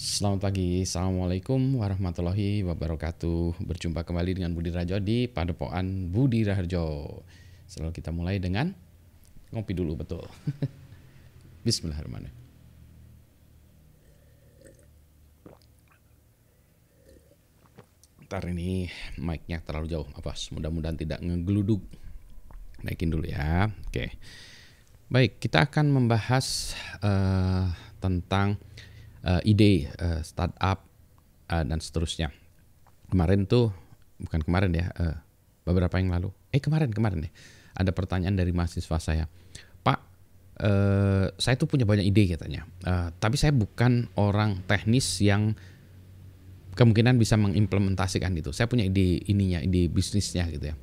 Selamat pagi, Assalamualaikum warahmatullahi wabarakatuh. Berjumpa kembali dengan Budi Rajo di Padepokan Budi Raharjo. Selalu kita mulai dengan ngopi dulu, betul. Bismillahirrahmanirrahim. Ntar ini mic-nya terlalu jauh, mudah-mudahan tidak ngegeluduk. Naikin dulu ya, oke. Baik, kita akan membahas tentang ide startup dan seterusnya. Kemarin tuh, bukan kemarin ya, beberapa yang lalu. Kemarin ya. Ada pertanyaan dari mahasiswa saya. Pak, saya tuh punya banyak ide katanya. Tapi saya bukan orang teknis yang kemungkinan bisa mengimplementasikan itu. Saya punya ide ide bisnisnya gitu ya.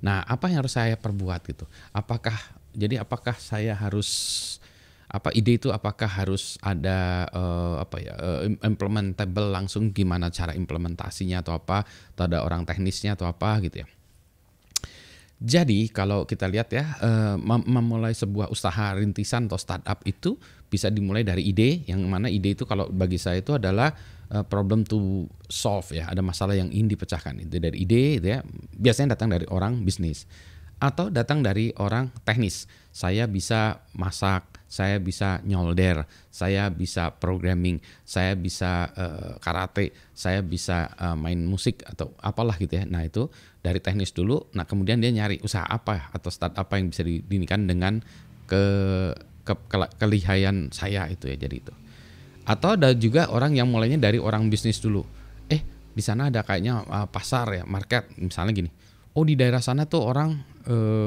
Nah, apa yang harus saya perbuat gitu? Apakah saya harus ide itu apakah harus ada implementable langsung, gimana cara implementasinya atau ada orang teknisnya atau apa gitu ya. Jadi kalau kita lihat ya, memulai sebuah usaha rintisan atau startup itu bisa dimulai dari ide, yang mana ide itu kalau bagi saya itu adalah problem to solve ya, ada masalah yang ingin dipecahkan. Itu dari ide gitu ya, biasanya datang dari orang bisnis atau datang dari orang teknis. Saya bisa masak, saya bisa nyolder, saya bisa programming, saya bisa karate, saya bisa main musik atau apalah gitu ya. Nah itu dari teknis dulu. Nah kemudian dia nyari usaha apa atau start apa yang bisa didinikan dengan kelihayan saya itu ya, jadi itu. Atau ada juga orang yang mulainya dari orang bisnis dulu. Di sana ada kayaknya pasar ya, market misalnya gini. Oh di daerah sana tuh orang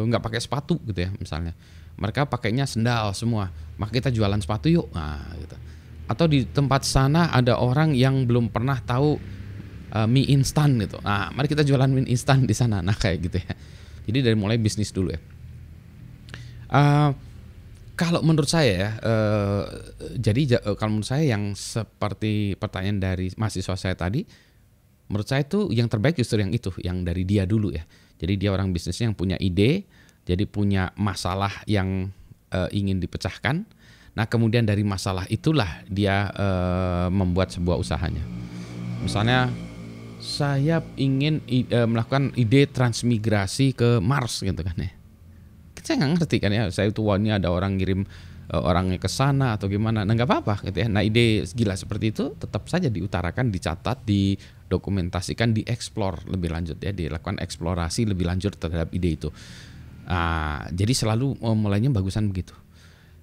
nggak pakai sepatu gitu ya misalnya. Mereka pakainya sendal semua. Maka kita jualan sepatu yuk. Nah, gitu. Atau di tempat sana ada orang yang belum pernah tahu mie instan gitu. Nah, mari kita jualan mie instan di sana. Nah, kayak gitu ya. Jadi dari mulai bisnis dulu ya. Kalau menurut saya ya, kalau menurut saya yang seperti pertanyaan dari mahasiswa saya tadi, menurut saya itu yang terbaik justru yang itu, yang dari dia dulu ya. Jadi dia orang bisnisnya yang punya ide, jadi punya masalah yang ingin dipecahkan. Nah kemudian dari masalah itulah dia membuat sebuah usahanya. Misalnya saya ingin melakukan ide transmigrasi ke Mars gitu kan ya. Saya nggak ngerti kan ya, saya itu ini ada orang ngirim orangnya ke sana atau gimana. Nah nggak apa-apa gitu ya. Nah ide gila seperti itu tetap saja diutarakan, dicatat, didokumentasikan, dieksplor lebih lanjut ya, dilakukan eksplorasi lebih lanjut terhadap ide itu. Jadi selalu mulainya bagusan begitu.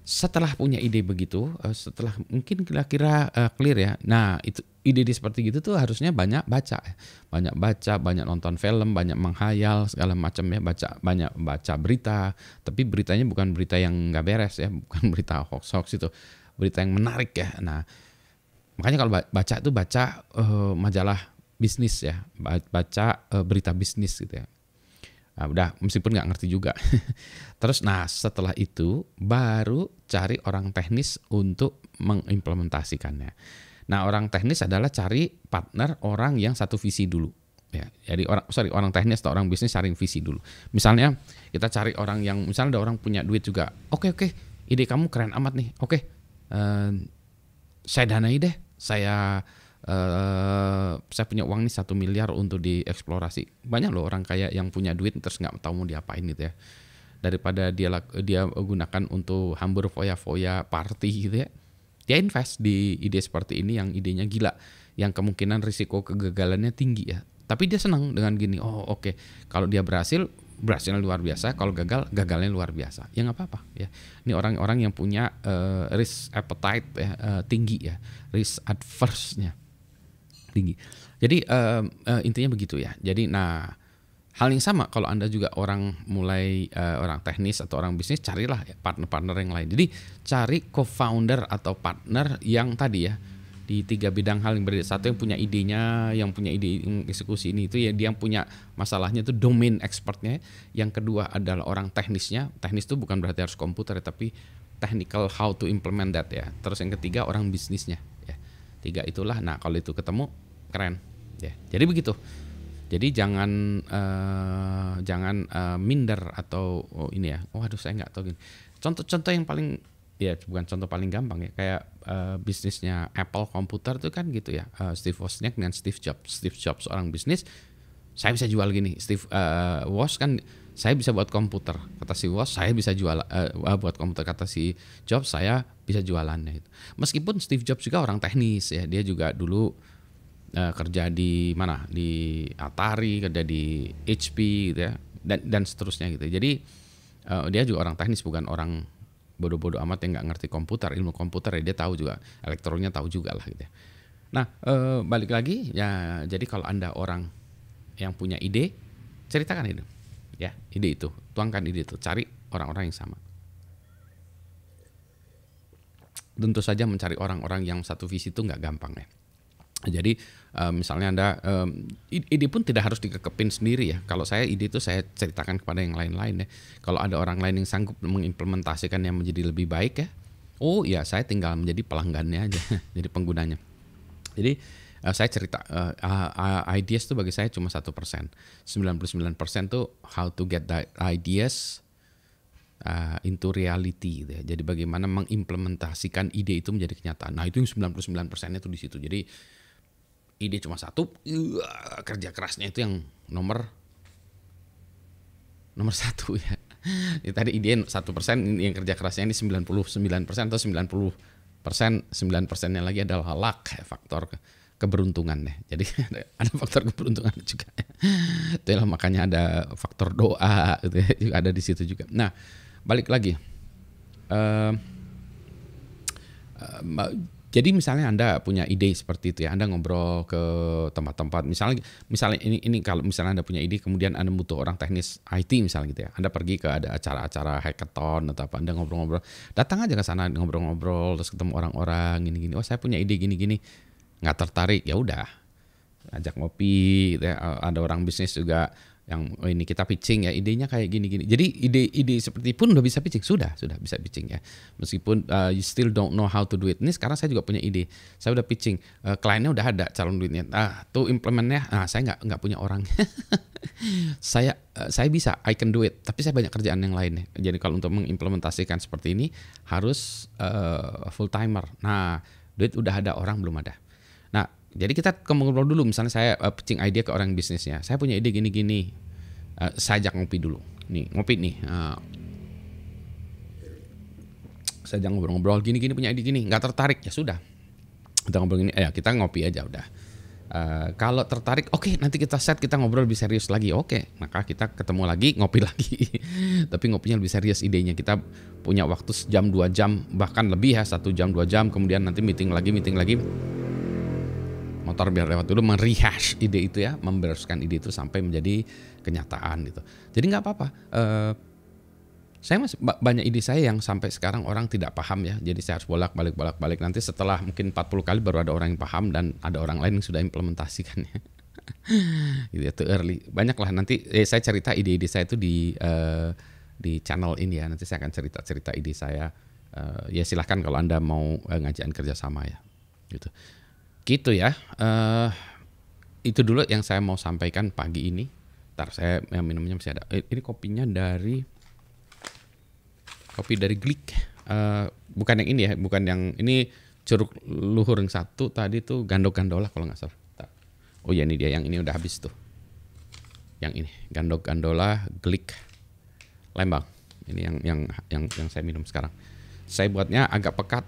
Setelah punya ide begitu, setelah mungkin kira-kira clear ya. Nah itu ide seperti gitu tuh harusnya banyak baca, banyak nonton film, banyak menghayal segala macam ya, banyak baca berita. Tapi beritanya bukan berita yang nggak beres ya, bukan berita hoax itu, berita yang menarik ya. Nah makanya kalau baca itu baca majalah bisnis ya, baca berita bisnis gitu ya. Nah, udah meskipun nggak ngerti juga. Terus setelah itu baru cari orang teknis untuk mengimplementasikannya. Nah orang teknis adalah cari partner orang yang satu visi dulu. Ya, jadi orang teknis atau orang bisnis cari visi dulu. Misalnya kita cari orang yang misalnya ada orang punya duit juga. Oke, ide kamu keren amat nih. Oke, saya danai deh. Saya punya uang nih 1 miliar untuk dieksplorasi. Banyak loh orang kaya yang punya duit terus nggak tahu mau diapain gitu ya. Daripada dia gunakan untuk hambur foya-foya party gitu ya. Dia invest di ide seperti ini yang idenya gila, yang kemungkinan risiko kegagalannya tinggi ya. Tapi dia senang dengan gini. Oh oke. Kalau dia berhasilnya luar biasa. Kalau gagalnya luar biasa. Ya nggak apa-apa ya. Ini orang-orang yang punya risk appetite ya, tinggi ya, risk adverse-nya tinggi. Jadi intinya begitu ya. Jadi hal yang sama kalau Anda juga orang orang teknis atau orang bisnis, carilah ya partner-partner yang lain. Jadi cari co-founder atau partner yang tadi ya di 3 bidang hal yang berbeda. Satu yang punya idenya, yang punya ide eksekusi ini itu ya, dia yang punya masalahnya itu domain expertnya. Yang kedua adalah orang teknisnya. Teknis itu bukan berarti harus komputer ya, tapi technical how to implement that ya. Terus yang ketiga orang bisnisnya ya. 3 itulah. Nah kalau itu ketemu keren ya. Jadi begitu. Jadi jangan minder atau ini ya. Waduh saya nggak tahu gini. Contoh-contoh yang paling ya bukan contoh paling gampang ya, kayak bisnisnya Apple komputer tuh kan gitu ya. Steve Wozniak dengan Steve Jobs. Steve Jobs seorang bisnis, saya bisa jual gini. Steve Woz kan, saya bisa buat komputer. Kata si Woz, saya bisa jual buat komputer. Kata si Jobs, saya bisa jualannya itu. Meskipun Steve Jobs juga orang teknis ya, dia juga dulu kerja di mana, di Atari, kerja di HP gitu ya, dan seterusnya gitu. Jadi dia juga orang teknis, bukan orang bodoh-bodoh amat yang nggak ngerti komputer, ilmu komputer ya, dia tahu juga, elektroniknya tahu juga lah gitu ya. Nah balik lagi ya, jadi kalau Anda orang yang punya ide, ceritakan itu ya, ide itu, tuangkan ide itu, cari orang-orang yang sama. Tentu saja mencari orang-orang yang satu visi itu nggak gampang ya. Jadi misalnya Anda ide pun tidak harus dikekepin sendiri ya. Kalau saya ide itu saya ceritakan kepada yang lain-lain ya. Kalau ada orang lain yang sanggup mengimplementasikannya menjadi lebih baik ya, oh ya saya tinggal menjadi pelanggannya aja, jadi penggunanya. Jadi saya cerita ideas itu bagi saya cuma 1%. 99% tuh how to get the ideas into reality gitu ya. Jadi bagaimana mengimplementasikan ide itu menjadi kenyataan. Nah itu yang 99%-nya tuh di situ. Jadi ide cuma satu, kerja kerasnya itu yang nomor satu ya. Ya tadi ide 1%, yang kerja kerasnya ini 99% atau 90%, 9%-nya lagi adalah luck, faktor keberuntungan ya. Jadi ada faktor keberuntungan juga. Itulah makanya ada faktor doa gitu ya, juga ada di situ juga. Nah, balik lagi. Jadi misalnya Anda punya ide seperti itu ya, Anda ngobrol ke tempat-tempat, misalnya ini kalau misalnya Anda punya ide, kemudian Anda butuh orang teknis IT misalnya gitu ya, Anda pergi ke ada acara-acara hackathon atau apa, Anda ngobrol-ngobrol, datang aja ke sana ngobrol-ngobrol, terus ketemu orang-orang gini-gini, oh saya punya ide gini-gini, nggak tertarik ya udah, ajak ngopi, gitu ya. Ada orang bisnis juga yang ini kita pitching ya, idenya kayak gini-gini. Jadi ide seperti pun udah bisa pitching, sudah bisa pitching ya. Meskipun you still don't know how to do it. Ini sekarang saya juga punya ide, saya udah pitching, kliennya udah ada calon duitnya. Tuh implementnya, saya nggak punya orang. saya bisa, I can do it. Tapi saya banyak kerjaan yang lain ya. Jadi kalau untuk mengimplementasikan seperti ini harus full timer. Nah, duit udah ada, orang belum ada. Nah, jadi kita ngobrol dulu, misalnya saya pitching idea ke orang bisnisnya. Saya punya ide gini-gini. Saya ajak ngopi dulu. Nih, ngopi nih. Saya ajak ngobrol-ngobrol gini-gini, punya ide gini. Nggak tertarik, ya sudah. Kita ngobrol gini, kita ngopi aja udah. Kalau tertarik, oke, nanti kita ngobrol lebih serius lagi. Oke, maka kita ketemu lagi, ngopi lagi. Tapi ngopinya lebih serius idenya. Kita punya waktu sejam, 2 jam, bahkan lebih ya, 1 jam, 2 jam. Kemudian nanti meeting lagi. Motor biar lewat dulu, merehash ide itu ya, membereskan ide itu sampai menjadi kenyataan gitu. Jadi nggak apa-apa. Saya masih banyak ide saya yang sampai sekarang orang tidak paham ya. Jadi saya harus bolak-balik. Nanti setelah mungkin 40 kali baru ada orang yang paham dan ada orang lain yang sudah implementasikannya. Gitu ya, too early. Banyak lah nanti saya cerita ide-ide saya itu di channel ini ya. Nanti saya akan cerita ide saya. Ya silahkan kalau Anda mau ngajakin kerjasama ya. Gitu ya. Itu dulu yang saya mau sampaikan pagi ini. Ntar saya minumnya masih ada. Ini kopinya kopi dari Glick. Bukan yang ini ya, bukan yang ini, Curug Luhur yang satu tadi tuh Gandok-Gandola kalau nggak salah. Oh ya, ini dia, yang ini udah habis tuh. Yang ini Gandok-Gandola Glick Lembang. Ini yang saya minum sekarang. Saya buatnya agak pekat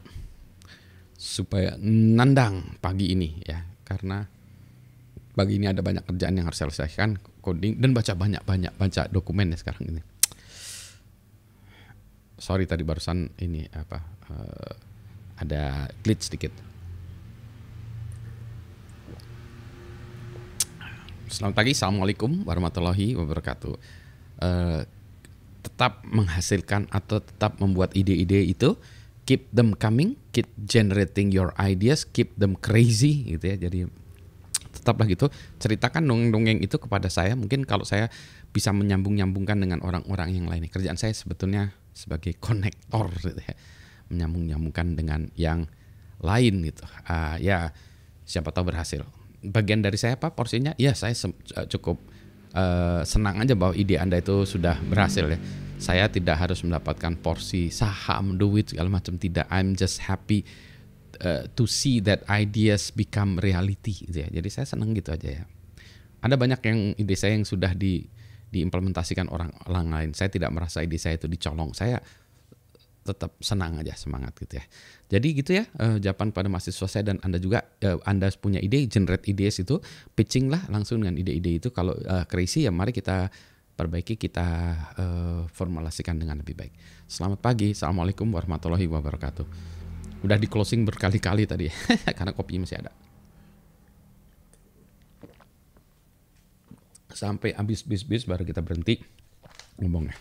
supaya nandang pagi ini ya, karena pagi ini ada banyak kerjaan yang harus saya selesaikan, coding dan baca dokumen ya sekarang ini. Sorry tadi barusan ini ada glitch sedikit. Selamat pagi, assalamualaikum warahmatullahi wabarakatuh. Tetap menghasilkan atau tetap membuat ide-ide itu, keep them coming, keep generating your ideas, keep them crazy gitu ya. Jadi tetaplah gitu, ceritakan dongeng-dongeng itu kepada saya. Mungkin kalau saya bisa menyambung-nyambungkan dengan orang-orang yang lain. Kerjaan saya sebetulnya sebagai konektor gitu ya, menyambung-nyambungkan dengan yang lain gitu. Ya siapa tahu berhasil. Bagian dari saya apa porsinya? Ya saya cukup senang aja bahwa ide Anda itu sudah berhasil ya. Saya tidak harus mendapatkan porsi saham, duit segala macam, tidak. I'm just happy to see that ideas become reality gitu ya. Jadi saya senang gitu aja ya. Ada banyak yang ide saya yang sudah diimplementasikan orang lain. Saya tidak merasa ide saya itu dicolong. Saya tetap senang aja, semangat gitu ya. Jadi gitu ya, jawaban pada mahasiswa saya. Dan Anda juga, Anda punya ide, generate ideas itu, pitching lah langsung dengan ide-ide itu. Kalau crazy ya mari kita perbaiki, kita formulasikan dengan lebih baik. Selamat pagi, Assalamualaikum warahmatullahi wabarakatuh. Udah di closing berkali-kali tadi karena kopi masih ada. Sampai habis bis baru kita berhenti ngomongnya.